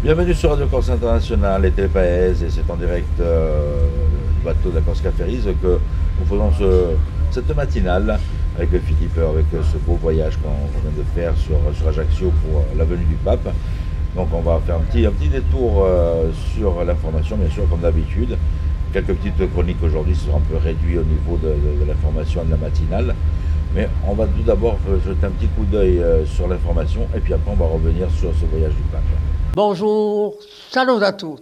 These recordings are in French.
Bienvenue sur Radio Corse International et Télépaèse, et c'est en direct du bateau de la Corsica Ferries que nous faisons cette matinale avec Philippe, avec ce beau voyage qu'on vient de faire sur Ajaccio pour la venue du pape. Donc on va faire un petit détour sur l'information, bien sûr, comme d'habitude. Quelques petites chroniques aujourd'hui seront un peu réduites au niveau de l'information de la matinale. Mais on va tout d'abord jeter un petit coup d'œil sur l'information et puis après on va revenir sur ce voyage du pape. Bonjour, salut à tous.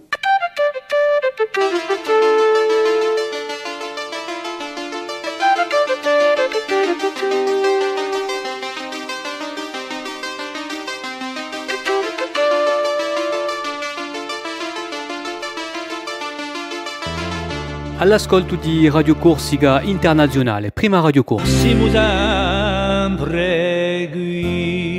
All'ascolto di Radio Corsica Internazionale, prima Radio Corsa. Siamo sempre qui.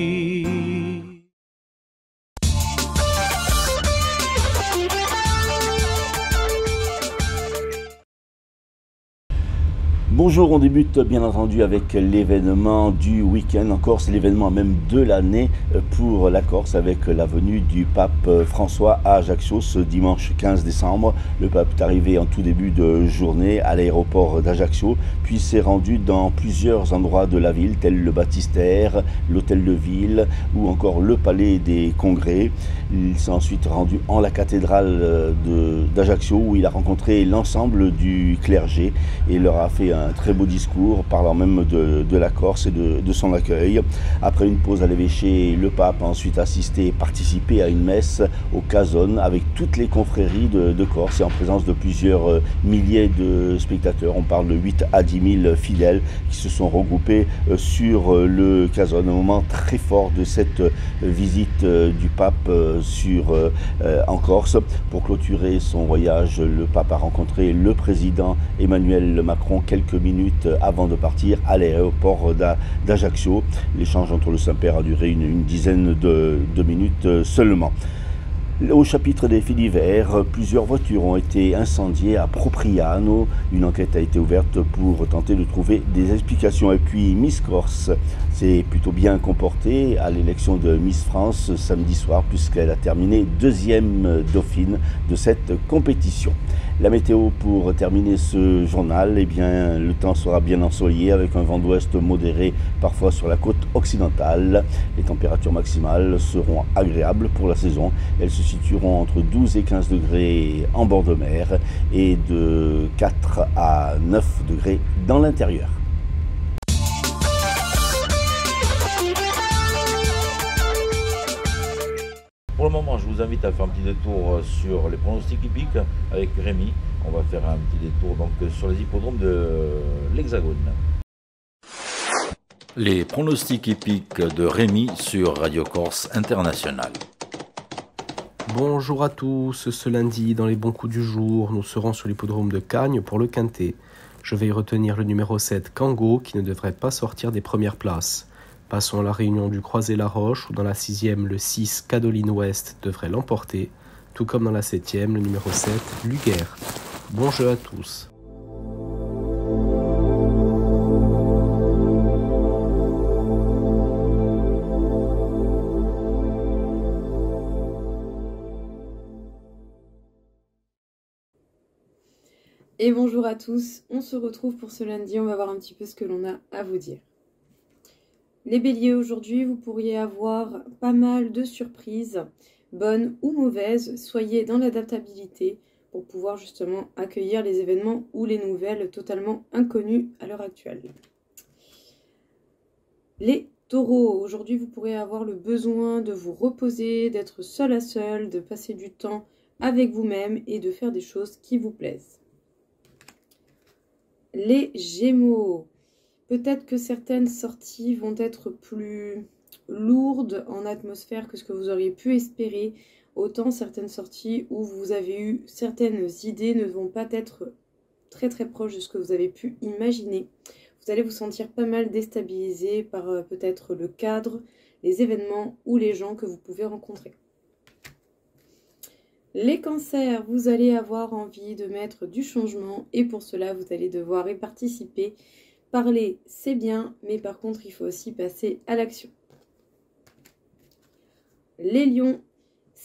Bonjour, on débute bien entendu avec l'événement du week-end en Corse, l'événement même de l'année pour la Corse avec la venue du pape François à Ajaccio ce dimanche 15 décembre. Le pape est arrivé en tout début de journée à l'aéroport d'Ajaccio, puis s'est rendu dans plusieurs endroits de la ville tels le baptistère, l'hôtel de ville ou encore le palais des congrès. Il s'est ensuite rendu en la cathédrale d'Ajaccio où il a rencontré l'ensemble du clergé et leur a fait un très beau discours parlant même de la Corse et de son accueil. Après une pause à l'évêché, le pape a ensuite assisté et participé à une messe au Casone avec toutes les confréries de Corse et en présence de plusieurs milliers de spectateurs. On parle de 8 à 10 000 fidèles qui se sont regroupés sur le Casone. Un moment très fort de cette visite du pape en Corse. Pour clôturer son voyage, le pape a rencontré le président Emmanuel Macron quelques minutes avant de partir à l'aéroport d'Ajaccio. L'échange entre le Saint-Père a duré une dizaine de minutes seulement. Au chapitre des faits divers, plusieurs voitures ont été incendiées à Propriano. Une enquête a été ouverte pour tenter de trouver des explications. Et puis Miss Corse s'est plutôt bien comportée à l'élection de Miss France samedi soir puisqu'elle a terminé deuxième dauphine de cette compétition. La météo pour terminer ce journal, eh bien, le temps sera bien ensoleillé avec un vent d'ouest modéré parfois sur la côte occidentale. Les températures maximales seront agréables pour la saison. Elles se situeront entre 12 et 15 degrés en bord de mer et de 4 à 9 degrés dans l'intérieur. Pour le moment, je vous invite à faire un petit détour sur les pronostics hippiques avec Rémi. On va faire un petit détour donc sur les hippodromes de l'Hexagone. Les pronostics hippiques de Rémi sur Radio Corse International. Bonjour à tous, ce lundi dans les bons coups du jour, nous serons sur l'hippodrome de Cagnes pour le Quintet. Je vais y retenir le numéro 7 Kango qui ne devrait pas sortir des premières places. Passons à la réunion du Croisé-la-Roche où dans la 6e, le 6 Cadoline Ouest devrait l'emporter, tout comme dans la 7e, le numéro 7 Luguerre. Bon jeu à tous. Et bonjour à tous, on se retrouve pour ce lundi, on va voir un petit peu ce que l'on a à vous dire. Les béliers, aujourd'hui, vous pourriez avoir pas mal de surprises, bonnes ou mauvaises. Soyez dans l'adaptabilité pour pouvoir justement accueillir les événements ou les nouvelles totalement inconnues à l'heure actuelle. Les taureaux, aujourd'hui, vous pourrez avoir le besoin de vous reposer, d'être seul à seul, de passer du temps avec vous-même et de faire des choses qui vous plaisent. Les gémeaux, peut-être que certaines sorties vont être plus lourdes en atmosphère que ce que vous auriez pu espérer. Autant certaines sorties où vous avez eu certaines idées ne vont pas être très très proches de ce que vous avez pu imaginer. Vous allez vous sentir pas mal déstabilisé par peut-être le cadre, les événements ou les gens que vous pouvez rencontrer. Les cancers, vous allez avoir envie de mettre du changement et pour cela, vous allez devoir y participer. Parler, c'est bien, mais par contre, il faut aussi passer à l'action. Les lions,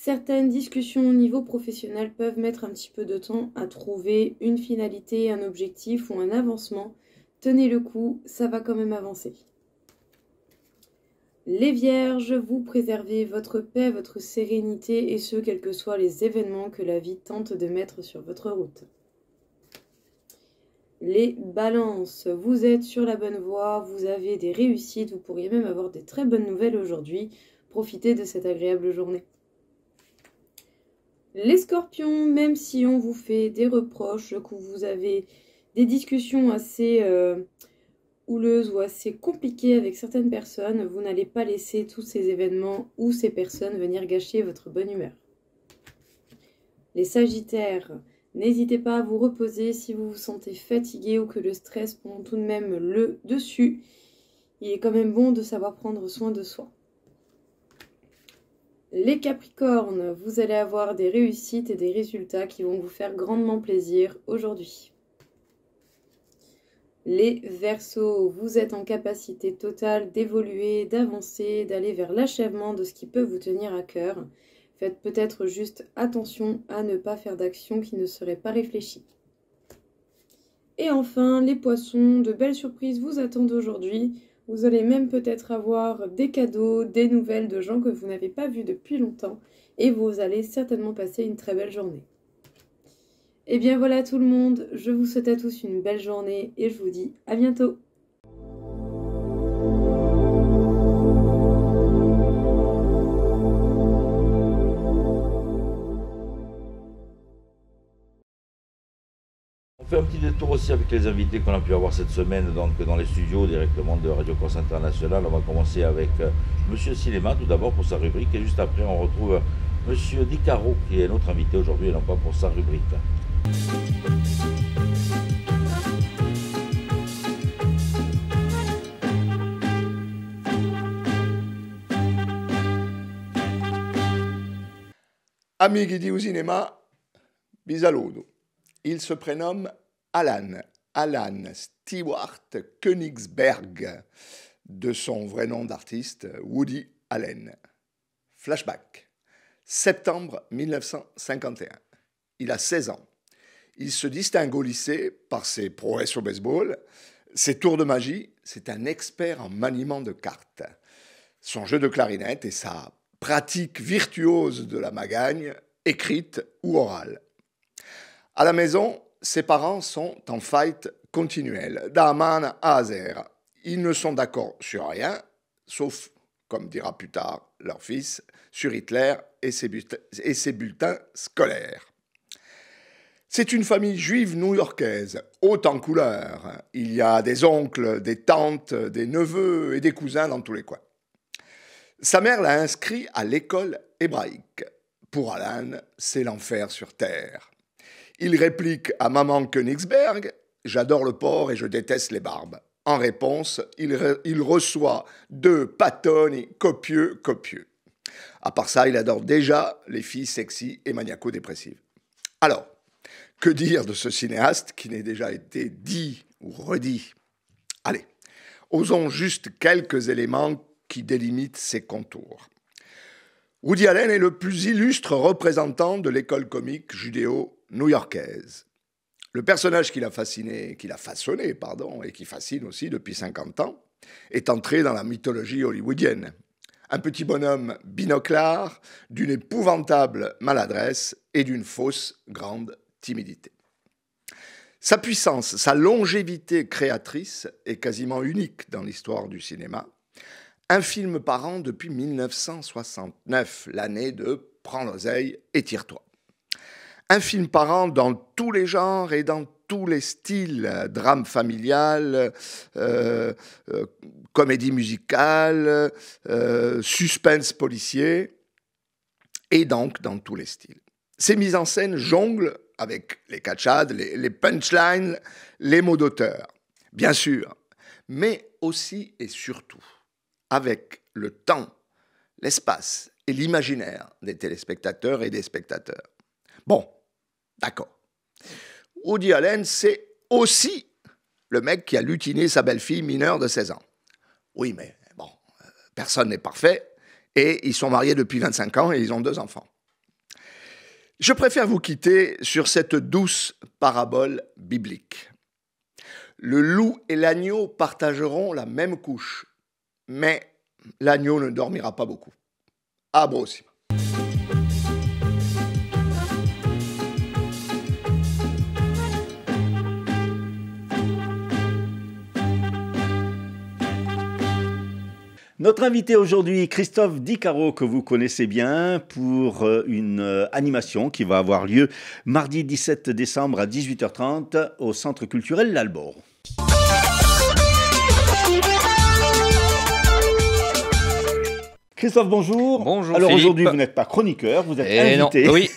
Certaines discussions au niveau professionnel peuvent mettre un petit peu de temps à trouver une finalité, un objectif ou un avancement. Tenez le coup, ça va quand même avancer. Les Vierges, vous préservez votre paix, votre sérénité et ce, quels que soient les événements que la vie tente de mettre sur votre route. Les Balances, vous êtes sur la bonne voie, vous avez des réussites, vous pourriez même avoir des très bonnes nouvelles aujourd'hui. Profitez de cette agréable journée. Les Scorpions, même si on vous fait des reproches, que vous avez des discussions assez houleuses ou assez compliquées avec certaines personnes, vous n'allez pas laisser tous ces événements ou ces personnes venir gâcher votre bonne humeur. Les Sagittaires, n'hésitez pas à vous reposer si vous vous sentez fatigué ou que le stress prend tout de même le dessus. Il est quand même bon de savoir prendre soin de soi. Les Capricornes, vous allez avoir des réussites et des résultats qui vont vous faire grandement plaisir aujourd'hui. Les Verseaux, vous êtes en capacité totale d'évoluer, d'avancer, d'aller vers l'achèvement de ce qui peut vous tenir à cœur. Faites peut-être juste attention à ne pas faire d'actions qui ne seraient pas réfléchies. Et enfin, les Poissons, de belles surprises vous attendent aujourd'hui. Vous allez même peut-être avoir des cadeaux, des nouvelles de gens que vous n'avez pas vus depuis longtemps. Et vous allez certainement passer une très belle journée. Et bien voilà tout le monde, je vous souhaite à tous une belle journée et je vous dis à bientôt. On fait un petit détour aussi avec les invités qu'on a pu avoir cette semaine donc dans les studios directement de Radio Corse International. On va commencer avec Monsieur Cinéma tout d'abord pour sa rubrique et juste après on retrouve Monsieur Di Caro qui est notre invité aujourd'hui et non pas pour sa rubrique. Amici di Cinema, vi saluto. Il se prénomme Alan Stewart Königsberg, de son vrai nom d'artiste Woody Allen. Flashback. Septembre 1951. Il a 16 ans. Il se distingue au lycée par ses prouesses au baseball, ses tours de magie. C'est un expert en maniement de cartes. Son jeu de clarinette et sa pratique virtuose de la magagne, écrite ou orale. À la maison, ses parents sont en fight continuel, d'Aman à Azer. Ils ne sont d'accord sur rien, sauf, comme dira plus tard leur fils, sur Hitler et ses bulletins scolaires. C'est une famille juive new-yorkaise, haute en couleurs. Il y a des oncles, des tantes, des neveux et des cousins dans tous les coins. Sa mère l'a inscrit à l'école hébraïque. Pour Alan, c'est l'enfer sur terre. Il réplique à maman Königsberg « J'adore le porc et je déteste les barbes ». En réponse, il reçoit 2 patoni copieux. À part ça, il adore déjà les filles sexy et maniaco-dépressives. Alors, que dire de ce cinéaste qui n'a déjà été dit ou redit? Allez, osons juste quelques éléments qui délimitent ses contours. Woody Allen est le plus illustre représentant de l'école comique judéo-new-yorkaise. Le personnage qu'il a façonné, et qui fascine aussi depuis 50 ans, est entré dans la mythologie hollywoodienne. Un petit bonhomme binoclard, d'une épouvantable maladresse et d'une fausse grande timidité. Sa puissance, sa longévité créatrice est quasiment unique dans l'histoire du cinéma. Un film par an depuis 1969, l'année de « Prends l'oseille et tire-toi ». Un film par an dans tous les genres et dans tous les styles, drame familial, comédie musicale, suspense policier, et donc dans tous les styles. Ces mises en scène jonglent avec les catchades, les punchlines, les mots d'auteur, bien sûr, mais aussi et surtout avec le temps, l'espace et l'imaginaire des téléspectateurs et des spectateurs. Bon, d'accord. Woody Allen, c'est aussi le mec qui a lutiné sa belle-fille mineure de 16 ans. Oui, mais bon, personne n'est parfait, et ils sont mariés depuis 25 ans et ils ont 2 enfants. Je préfère vous quitter sur cette douce parabole biblique. Le loup et l'agneau partageront la même couche, mais l'agneau ne dormira pas beaucoup. À Brossima. Notre invité aujourd'hui, Christophe Di Caro, que vous connaissez bien, pour une animation qui va avoir lieu mardi 17 décembre à 18h30 au Centre culturel L'Albor. Christophe, bonjour. Bonjour. Alors Philippe. aujourd'hui, vous n'êtes pas chroniqueur, vous êtes invité. Non, oui.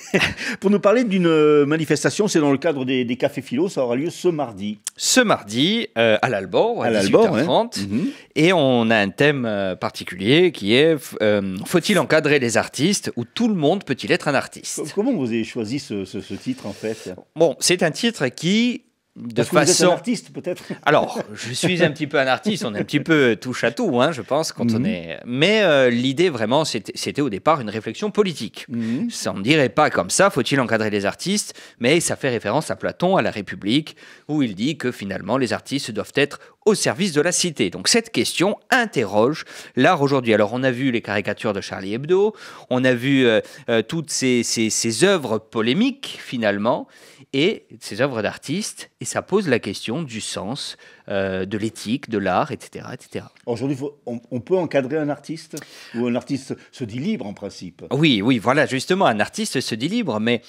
Pour nous parler d'une manifestation, c'est dans le cadre des cafés philo, ça aura lieu ce mardi. Ce mardi, à l'Albor, à 18h30. Ouais. Et on a un thème particulier qui est faut-il encadrer les artistes ou tout le monde peut-il être un artiste? Comment vous avez choisi ce titre en fait? Bon, c'est un titre qui... Parce que vous êtes un artiste, peut-être. Alors, je suis un petit peu un artiste, on est un petit peu touche à tout, hein, je pense, quand on est... Mais l'idée, vraiment, c'était au départ une réflexion politique. Ça, on ne dirait pas comme ça, faut-il encadrer les artistes, mais ça fait référence à Platon, à la République, où il dit que finalement, les artistes doivent être au service de la cité. Donc cette question interroge l'art aujourd'hui. Alors on a vu les caricatures de Charlie Hebdo, on a vu toutes ces œuvres polémiques finalement, et ces œuvres d'artistes, et ça pose la question du sens, de l'éthique, de l'art, etc. etc. Aujourd'hui, on peut encadrer un artiste? Ou un artiste se dit libre en principe? Oui, voilà, justement, un artiste se dit libre, mais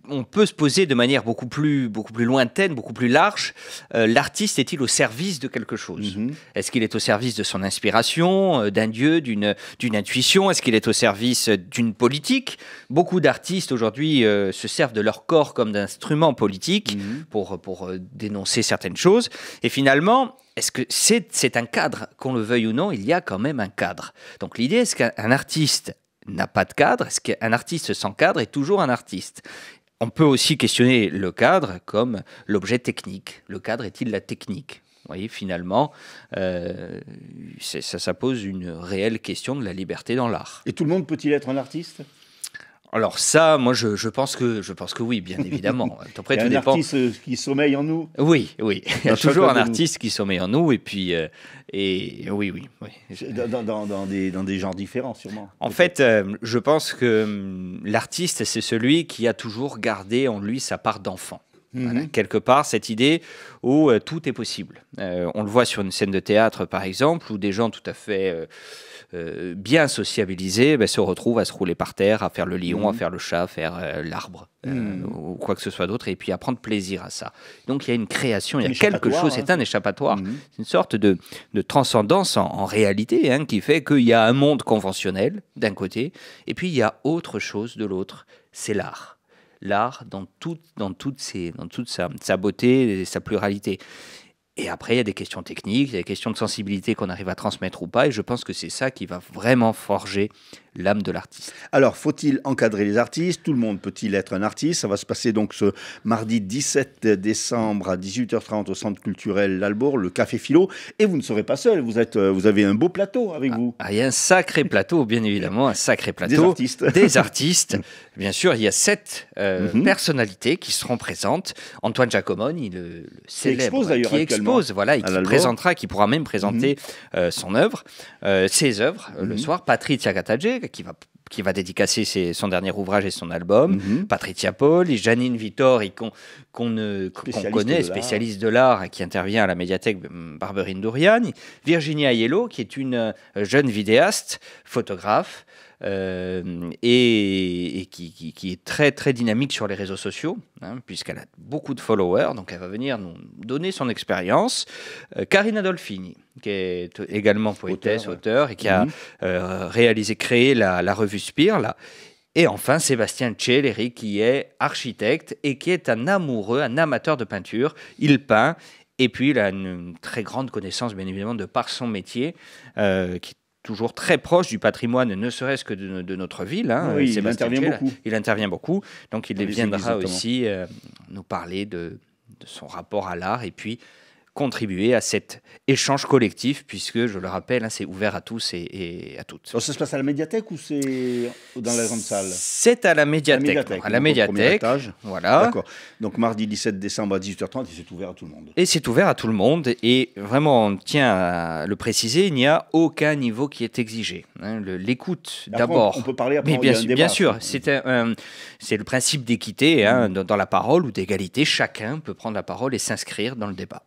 on peut se poser de manière beaucoup plus lointaine, beaucoup plus large, l'artiste est-il au service de quelque chose? Est-ce qu'il est au service de son inspiration, d'un dieu, d'une intuition? Est-ce qu'il est au service d'une politique? Beaucoup d'artistes aujourd'hui se servent de leur corps comme d'instrument politique pour dénoncer certaines choses. Et finalement, est-ce que c'est un cadre? Qu'on le veuille ou non, il y a quand même un cadre. Donc l'idée, est-ce qu'un artiste n'a pas de cadre? Est-ce qu'un artiste sans cadre est toujours un artiste? On peut aussi questionner le cadre comme l'objet technique. Le cadre est-il la technique? Vous voyez, finalement, ça pose une réelle question de la liberté dans l'art. Et tout le monde peut-il être un artiste? Alors ça, moi, je pense que oui, bien évidemment. Après, il y a un artiste qui sommeille en nous. Oui. Il y a toujours un artiste qui sommeille en nous, et puis, oui. Dans des genres différents, sûrement. En fait, je pense que l'artiste, c'est celui qui a toujours gardé en lui sa part d'enfant. Voilà, quelque part, cette idée où tout est possible. On le voit sur une scène de théâtre, par exemple, où des gens tout à fait bien sociabilisés se retrouvent à se rouler par terre, à faire le lion, à faire le chat, à faire l'arbre, ou quoi que ce soit d'autre, et puis à prendre plaisir à ça. Donc il y a une création, il y a quelque chose, c'est un échappatoire. C'est une sorte de transcendance en réalité, qui fait qu'il y a un monde conventionnel d'un côté, et puis il y a autre chose de l'autre, c'est l'art. L'art dans toute sa beauté et sa pluralité. Et après, il y a des questions techniques, il y a des questions de sensibilité qu'on arrive à transmettre ou pas, et je pense que c'est ça qui va vraiment forger l'âme de l'artiste. Alors, faut-il encadrer les artistes? Tout le monde peut-il être un artiste? Ça va se passer donc ce mardi 17 décembre à 18h30 au Centre culturel L'Albor, le Café Philo. Et vous ne serez pas seul, vous avez un beau plateau avec vous. Il y a un sacré plateau, bien évidemment, un sacré plateau. Des artistes. Des artistes. Bien sûr, il y a 7 personnalités qui seront présentes. Antoine Giacomoni, le célèbre, qui expose, voilà, et qui présentera, qui pourra même présenter son œuvre, ses œuvres le soir. Patrizia Gattagé, qui va dédicacer son dernier ouvrage et son album. Patrizia Paul, et Janine Vittori, qu'on connaît, spécialiste de l'art, qui intervient à la médiathèque Barberine Dourian. Virginia Aiello, qui est une jeune vidéaste, photographe, et qui est très très dynamique sur les réseaux sociaux, puisqu'elle a beaucoup de followers, donc elle va venir nous donner son expérience. Karina Dolfini, qui est également poétesse, auteur, et qui a créé la revue Spire, là. Et enfin, Sébastien Celleri, qui est architecte et qui est un amoureux, un amateur de peinture. Il peint, et puis il a une très grande connaissance, bien évidemment, de par son métier, qui est toujours très proche du patrimoine, ne serait-ce que de notre ville. Oui, il intervient beaucoup. Donc il viendra aussi nous parler de son rapport à l'art, et puis contribuer à cet échange collectif, puisque, je le rappelle, c'est ouvert à tous et à toutes. Alors, ça se passe à la médiathèque ou c'est dans la grande salle? C'est à la médiathèque. À la médiathèque. Voilà. D'accord. Donc mardi 17 décembre à 18h30, et c'est ouvert à tout le monde. Et c'est ouvert à tout le monde. Et vraiment, on tient à le préciser, il n'y a aucun niveau qui est exigé. L'écoute d'abord. On peut parler après. Mais bien sûr, c'est le principe d'équité dans la parole ou d'égalité. Chacun peut prendre la parole et s'inscrire dans le débat.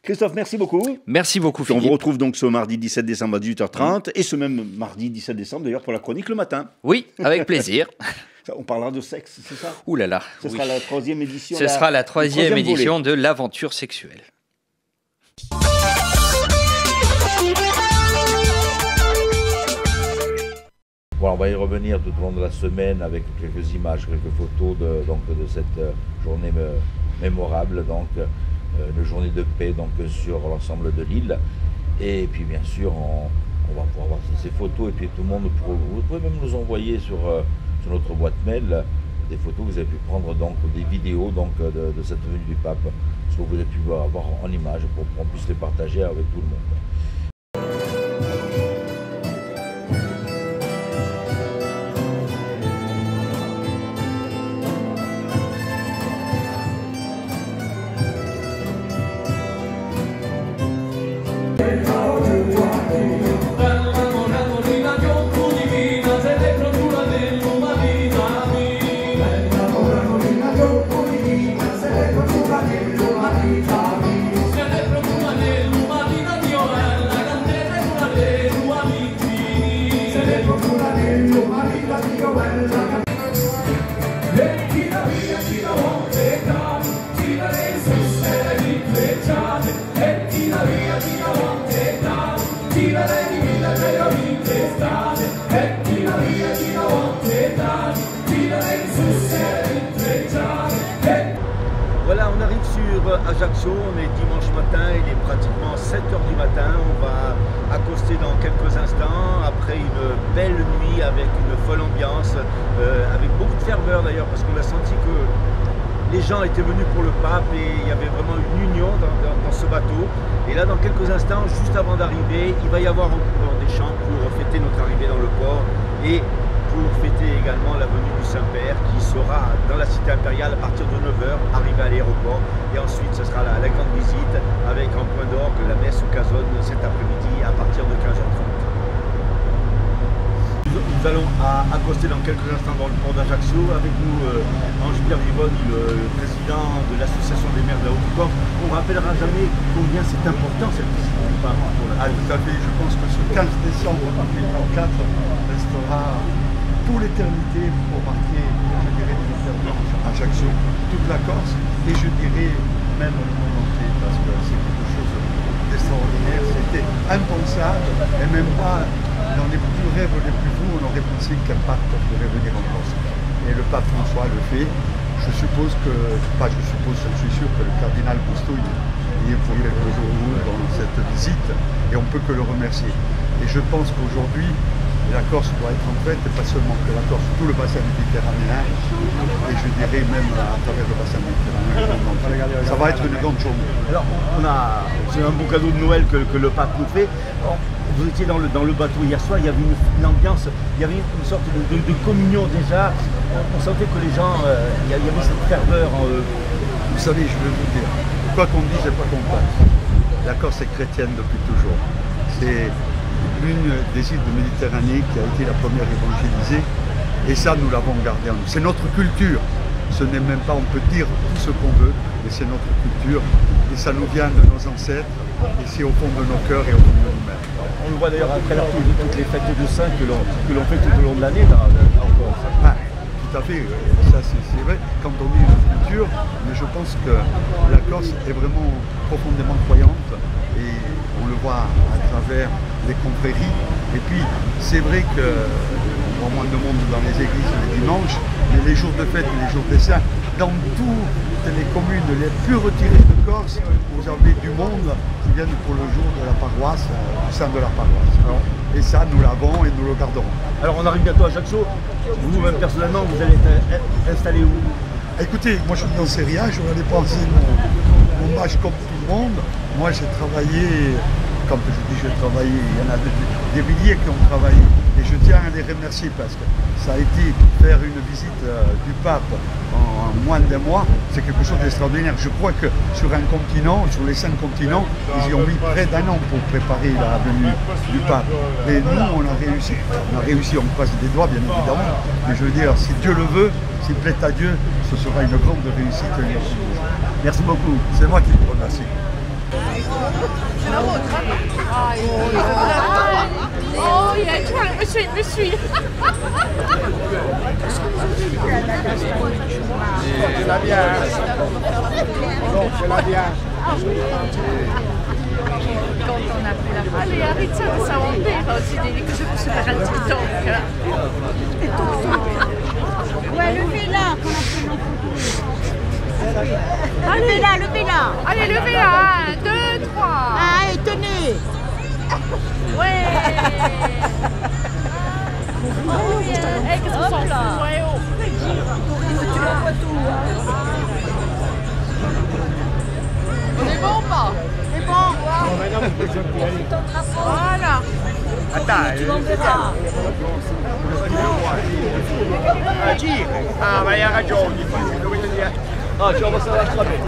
Christophe, merci beaucoup. Merci beaucoup, Philippe. On vous retrouve donc ce mardi 17 décembre à 18h30 et ce même mardi 17 décembre d'ailleurs pour la chronique le matin. Oui, avec plaisir. On parlera de sexe, c'est ça? Ouh là là. Ce sera la troisième édition. Ce sera la troisième édition de l'aventure sexuelle. Voilà, on va y revenir tout au long de la semaine avec quelques images, quelques photos de cette journée mémorable, une journée de paix sur l'ensemble de l'île. Et puis bien sûr, on va pouvoir voir ces photos et puis tout le monde, vous pouvez même nous envoyer sur notre boîte mail des photos que vous avez pu prendre, des vidéos de cette venue du pape, ce que vous avez pu avoir en images pour qu'on puisse les partager avec tout le monde. Voilà, on arrive sur Ajaccio, on est dimanche matin, il est pratiquement 7h du matin, on va accoster dans quelques instants, après une belle nuit avec une folle ambiance, avec beaucoup de ferveur d'ailleurs, parce qu'on a senti que les gens étaient venus pour le pape et il y avait vraiment une union dans ce bateau. Et là, dans quelques instants, juste avant d'arriver, il va y avoir encore des chants pour fêter notre arrivée dans le port et pour fêter également la venue du Saint-Père qui sera dans la cité impériale à partir de 9h, arrivé à l'aéroport. Et ensuite, ce sera la grande visite avec en point d'orgue la messe au Casone cet après-midi à partir de 15h30. Nous allons accoster dans quelques instants dans le port d'Ajaccio. Avec nous, Ange-Pierre Vivonne, le président de l'association des maires de la Haute-Corse. On ne rappellera jamais combien c'est important cette visite du pape. Tout à fait. Je pense que ce 15 décembre 2024 restera pour l'éternité pour marquer, je dirais, Ajaccio, toute la Corse et je dirais même le monde entier parce que c'est quelque chose d'extraordinaire. C'était impensable et même pas dans les plus rêves les plus fous, on aurait pensé qu'un pape pourrait venir en Corse. Et le pape François le fait. Je suppose que, je suis sûr que le cardinal Bousteau y est pour quelques jours dans cette visite et on ne peut que le remercier. Et je pense qu'aujourd'hui, la Corse doit être en fête, et pas seulement que la Corse, tout le bassin méditerranéen, et je dirais même à travers le bassin méditerranéen. Ça va être une grande journée. Alors, c'est un beau cadeau de Noël que le pape nous fait. Vous étiez dans le bateau hier soir, il y avait une ambiance, il y avait une sorte de communion déjà. On sentait que les gens, il y avait cette ferveur en eux. Vous savez, je vais vous dire, quoi qu'on dise et quoi qu'on pense, la Corse est chrétienne depuis toujours. C'est l'une des îles de Méditerranée qui a été la première évangélisée, et ça, nous l'avons gardé en nous. C'est notre culture. Ce n'est même pas, on peut dire tout ce qu'on veut, mais c'est notre culture, et ça nous vient de nos ancêtres, et c'est au fond de nos cœurs et au fond de nous-mêmes. On le voit d'ailleurs après toutes les fêtes de saints que l'on fait tout au long de l'année encore. Tout à fait, ça c'est vrai, quand on dit une culture, mais je pense que la Corse est vraiment profondément croyante, et on le voit à travers les confréries, et puis c'est vrai que on voit moins de monde dans les églises les dimanches, mais les jours de fête et les jours des saints, dans toutes les communes les plus retirées de Corse, vous avez du monde qui viennent pour le jour de la paroisse, au sein de la paroisse. Alors, et ça, nous l'avons et nous le garderons. Alors on arrive bientôt à Ajaccio. Vous-même personnellement, vous allez être installé où? Écoutez, moi je n'en sais rien, je vais aller passer mon dommage comme tout le monde. Moi j'ai travaillé, quand je dis j'ai travaillé, il y en a des milliers qui ont travaillé. Et je tiens à les remercier parce que ça a été faire une visite du pape en moins d'un mois, c'est quelque chose d'extraordinaire. Je crois que sur un continent, sur les 5 continents, ils y ont mis près d'1 an pour préparer la venue du pape. Et nous, on a réussi. On a réussi, on croise des doigts, bien évidemment. Mais je veux dire, si Dieu le veut, s'il plaît à Dieu, ce sera une grande réussite. Merci beaucoup. C'est moi qui vous remercie. Oh, yeah, me suis. C'est bien. Non, c'est bien. Quand on a fait la allez, arrête ça de s'inventer. Aussi, que je me suis pas un TikTok. Ouais, levez-la qu'on a pris nos photos. Levez-la. Allez, levez-la. 1, 2, 3. Allez, tenez. Ouais. Oh, yeah. Qu'est-ce qu'on s'en fout? Ouais, oh. Tu l'as pas tout. On est bon ou pas? C'est bon. Voilà. Attends, tu m'enverras. Ah, ma hai ragione, dovete dire. No, ci ho passato l'altra vez.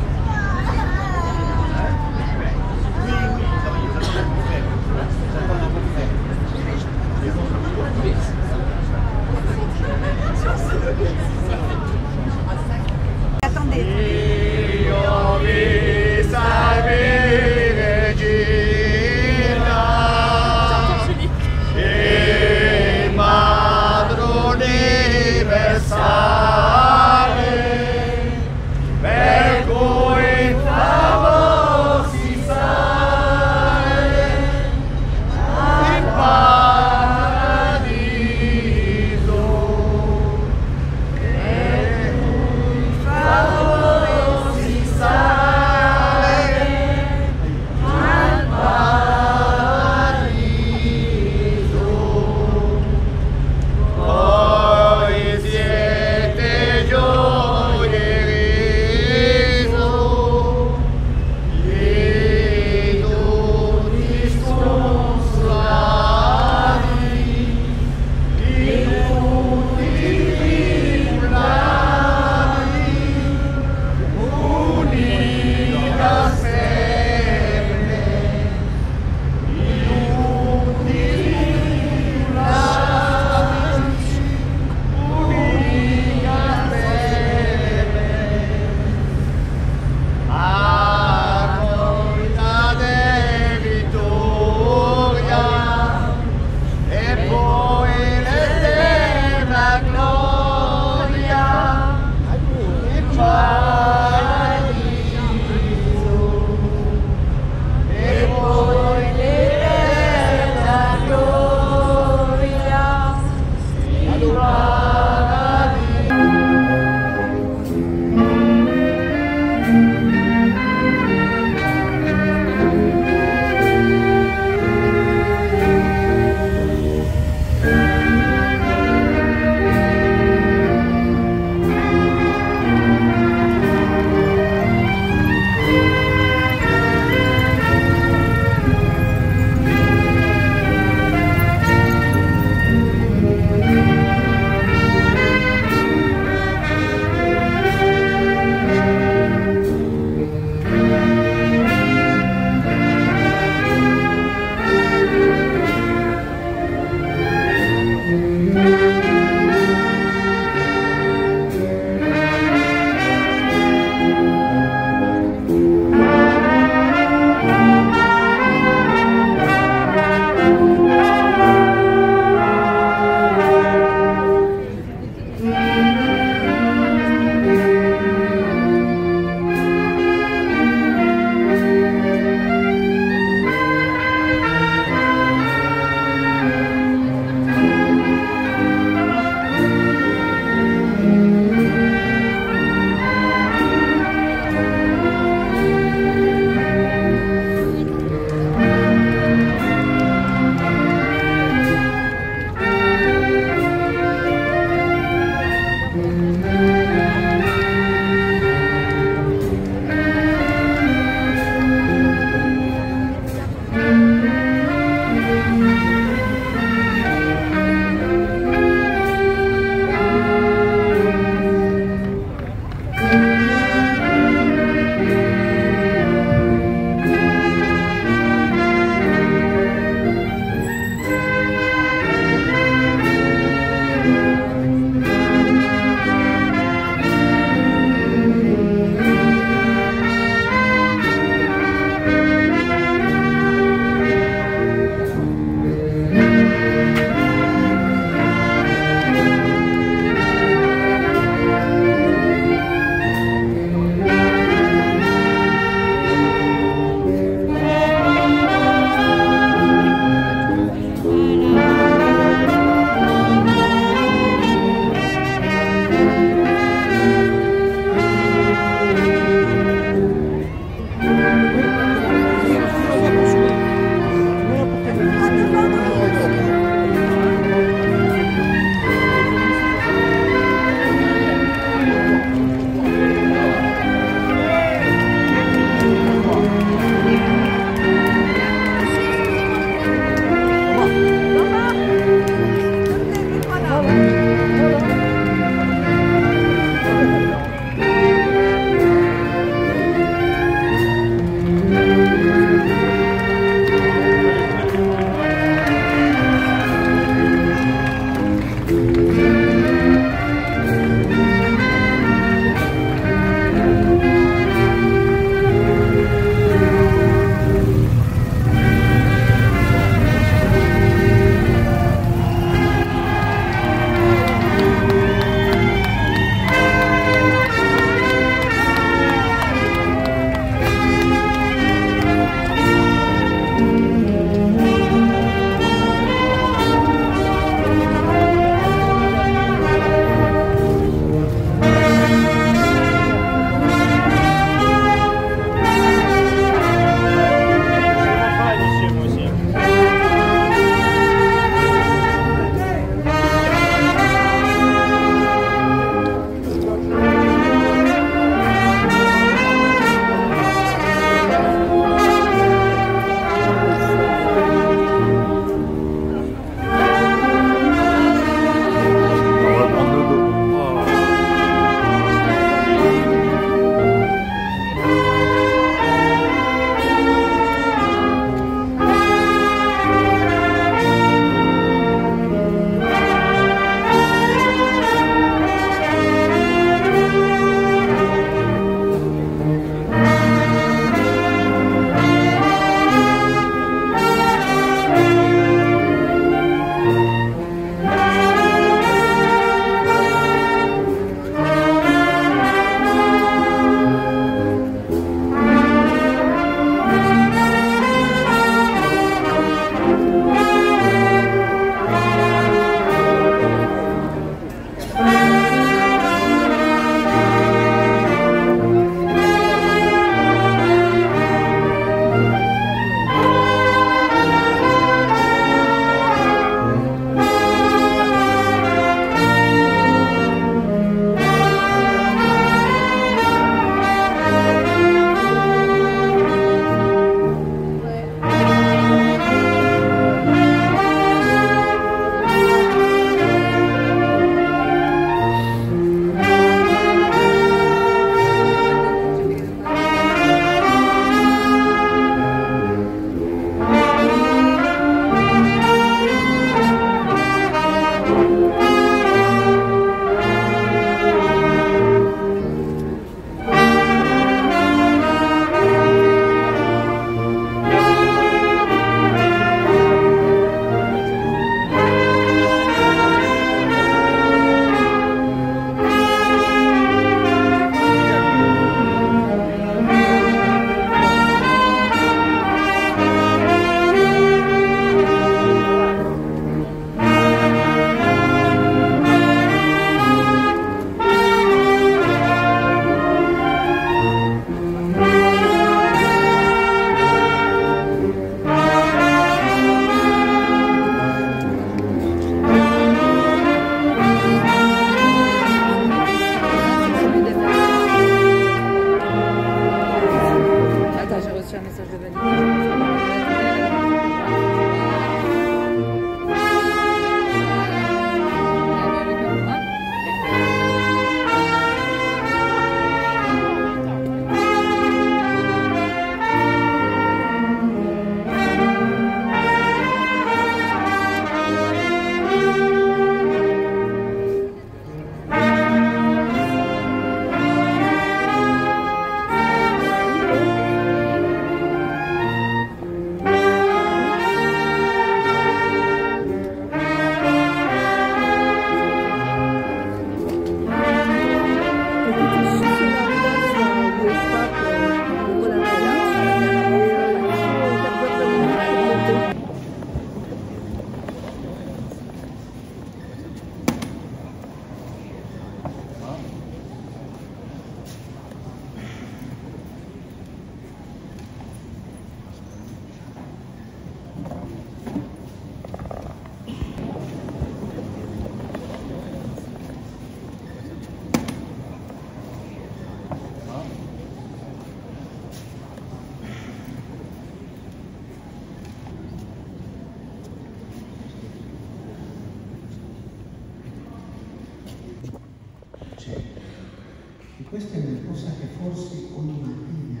Questa è una cosa che forse ogni mattina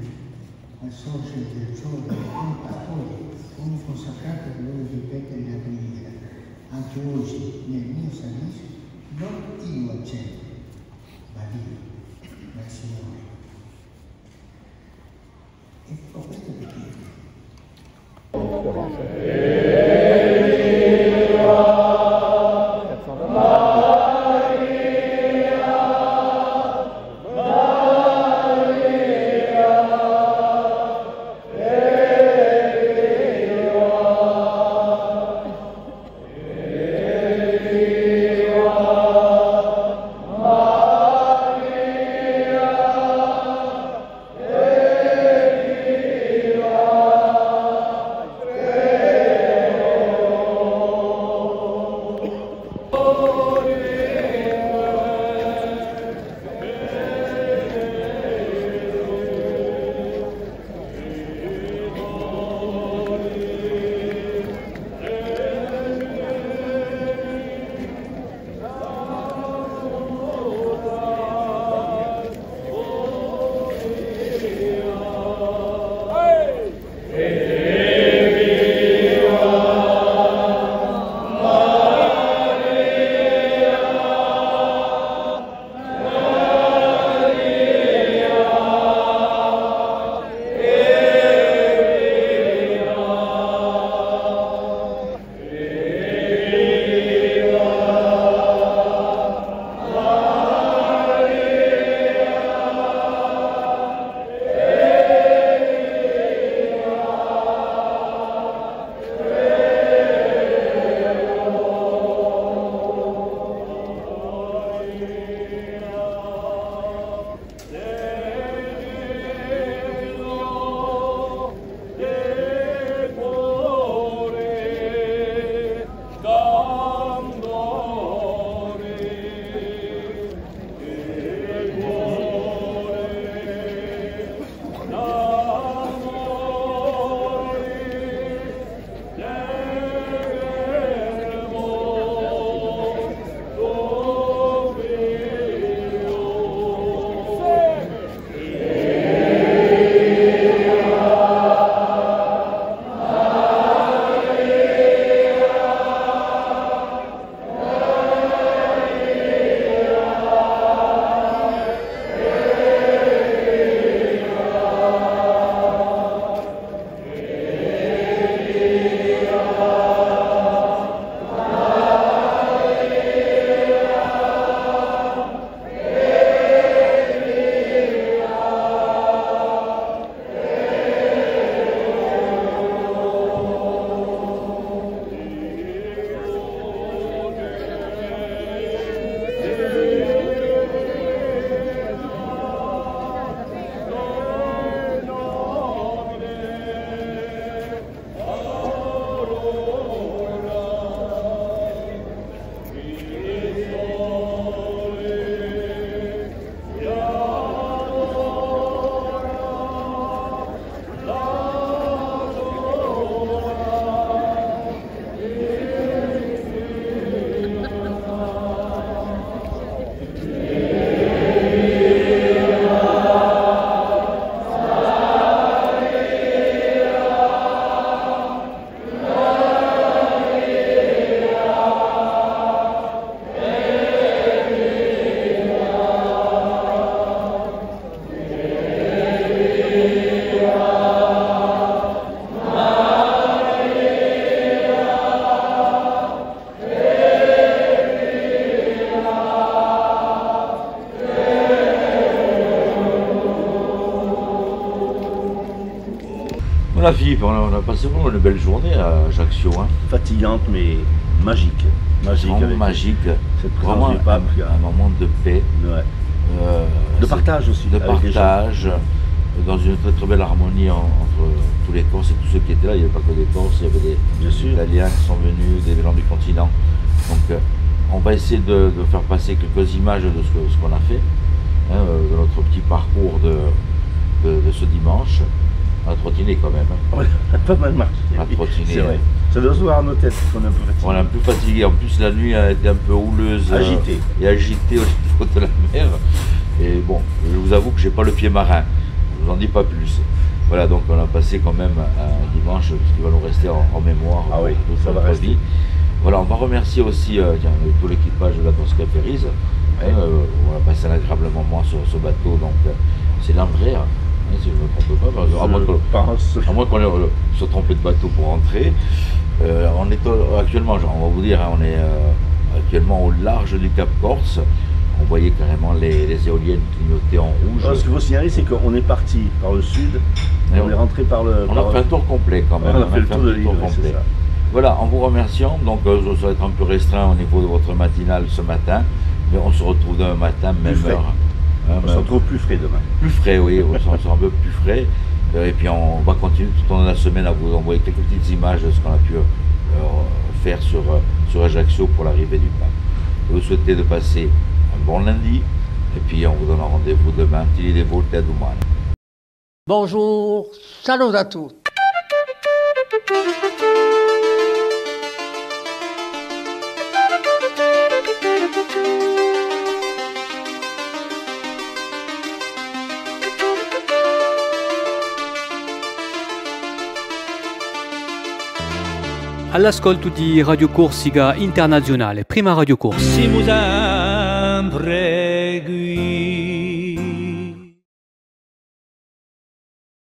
al sorgere del giorno un pastore, ogni consacrato deve ripetere la preghiera. Anche oggi nel mio servizio non io accetto, ma Dio, ma il Signore. E questo è perché. Voilà Philippe, on a passé vraiment une belle journée à Ajaccio. Hein. Fatigante mais magique. Magique. Vraiment magique. Cette vraiment du pape, un moment de paix. Ouais. De partage aussi. De partage, dans une très très belle harmonie entre tous les Corses et tous ceux qui étaient là. Il n'y avait pas que des Corses, il y avait des Italiens qui sont venus, des gens du continent. Donc on va essayer de faire passer quelques images de ce qu'on a fait, hein, de notre petit parcours de ce dimanche. On a trottiné quand même. Hein. Ouais, on a pas mal marché. On a trottiné. C'est vrai. Ça doit se voir à nos têtes qu'on est un peu fatigué. On est un peu fatigué. En plus, la nuit a été un peu houleuse. Agitée. Et agitée au niveau de la mer. Et bon, je vous avoue que j'ai pas le pied marin, je vous en dis pas plus. Voilà, donc on a passé quand même un dimanche qui va nous rester en mémoire toute notre vie. Voilà, on va remercier aussi tout l'équipage de la Corsica Ferries. On a passé un agréable moment sur ce bateau, donc c'est l'Andrea, si je ne me trompe pas, à moins qu'on se trompe de bateau pour rentrer. On est actuellement, on va vous dire, on est actuellement au large du Cap Corse. On voyait carrément les éoliennes clignoter en rouge. Alors, ce qu'il faut signaler, c'est qu'on est parti par le sud, et on est rentré par le... On a fait un tour complet quand même. On a fait le tour de l'île, c'est ça. Voilà, en vous remerciant, donc ça va être un peu restreint au niveau de votre matinale ce matin, mais on se retrouve demain matin, même heure. On se retrouve plus frais demain. Plus frais, oui, on sera un peu plus frais. Et puis on va continuer tout au long de la semaine à vous envoyer quelques petites images de ce qu'on a pu faire sur Ajaccio pour l'arrivée du pape. Je vous souhaite de passer un bon lundi, et puis on vous donne rendez-vous demain. Tilly de volte ad umane. Bonjour, salut à tous. All'ascolto di Radio Corsica Internazionale, prima Radio Corsica. Siamo sempre qui.